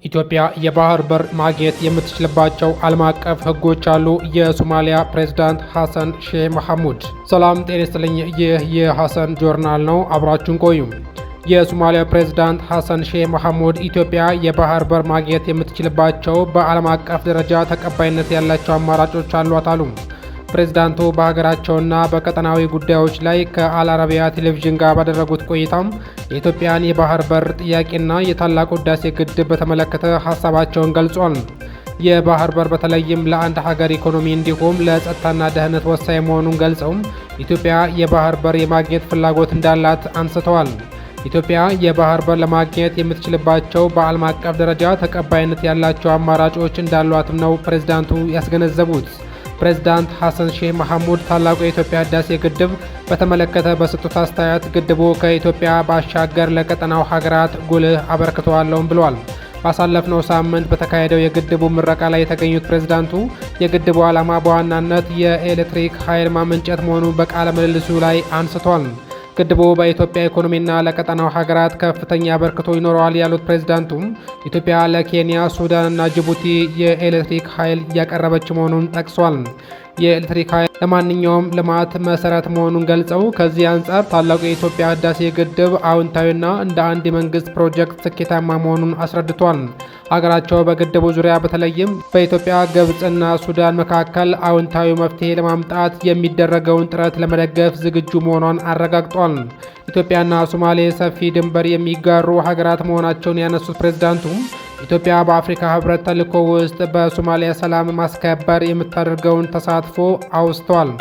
ኢትዮጵያ የባህር በር ማግኘት የምትችልባቸው ዓለም አቀፍ ሕጎች አሉ። የሶማሊያ ፕሬዝዳንት ሐሰን ሼህ መሐሙድ። ሰላም ጤና ይስጥልኝ። ይህ የሐሰን ጆርናል ነው። አብራችሁን ቆዩ። የሶማሊያ ፕሬዝዳንት ሐሰን ሼህ መሐሙድ ኢትዮጵያ የባህር በር ማግኘት የምትችልባቸው በዓለም አቀፍ ደረጃ ተቀባይነት ያላቸው አማራጮች አሏት አሉ። ፕሬዝዳንቱ በሀገራቸውና በቀጠናዊ ጉዳዮች ላይ ከአልአረቢያ ቴሌቪዥን ጋር ባደረጉት ቆይታም የኢትዮጵያን የባህር በር ጥያቄና የታላቁ ህዳሴ ግድብ በተመለከተ ሀሳባቸውን ገልጿል። የባህር በር በተለይም ለአንድ ሀገር ኢኮኖሚ እንዲሁም ለጸጥታና ደህንነት ወሳኝ መሆኑን ገልጸው ኢትዮጵያ የባህር በር የማግኘት ፍላጎት እንዳላት አንስተዋል። ኢትዮጵያ የባህር በር ለማግኘት የምትችልባቸው በዓለም አቀፍ ደረጃ ተቀባይነት ያላቸው አማራጮች እንዳሏትም ነው ፕሬዝዳንቱ ያስገነዘቡት። ፕሬዝዳንት ሐሰን ሼህ መሐሙድ ታላቁ የኢትዮጵያ ህዳሴ ግድብ በተመለከተ በሰጡት አስተያየት ግድቡ ከኢትዮጵያ ባሻገር ለቀጠናው ሀገራት ጉልህ አበርክቶ አለውም ብለዋል። ባሳለፍነው ሳምንት በተካሄደው የግድቡ ምረቃ ላይ የተገኙት ፕሬዝዳንቱ የግድቡ ዓላማ በዋናነት የኤሌክትሪክ ኃይል ማመንጨት መሆኑን በቃለ ምልልሱ ላይ አንስቷል። ግድቡ በኢትዮጵያ ኢኮኖሚና ለቀጠናው ሀገራት ከፍተኛ አበርክቶ ይኖረዋል ያሉት ፕሬዝዳንቱም ኢትዮጵያ ለኬንያ፣ ሱዳንና ጅቡቲ የኤሌክትሪክ ኃይል እያቀረበች መሆኑን ጠቅሷል። የኤሌክትሪክ ኃይል ለማንኛውም ልማት መሰረት መሆኑን ገልጸው ከዚህ አንጻር ታላቁ የኢትዮጵያ ህዳሴ ግድብ አዎንታዊና እንደ አንድ የመንግስት ፕሮጀክት ስኬታማ መሆኑን አስረድቷል። ሀገራቸው በግድቡ ዙሪያ በተለይም በኢትዮጵያ፣ ግብፅና ሱዳን መካከል አዎንታዊ መፍትሄ ለማምጣት የሚደረገውን ጥረት ለመደገፍ ዝግጁ መሆኗን አረጋግጧል። ኢትዮጵያና ሶማሌ ሰፊ ድንበር የሚጋሩ ሀገራት መሆናቸውን ያነሱት ፕሬዝዳንቱ ኢትዮጵያ በአፍሪካ ህብረት ተልዕኮ ውስጥ በሶማሊያ ሰላም ማስከበር የምታደርገውን ተሳትፎ አውስተዋል።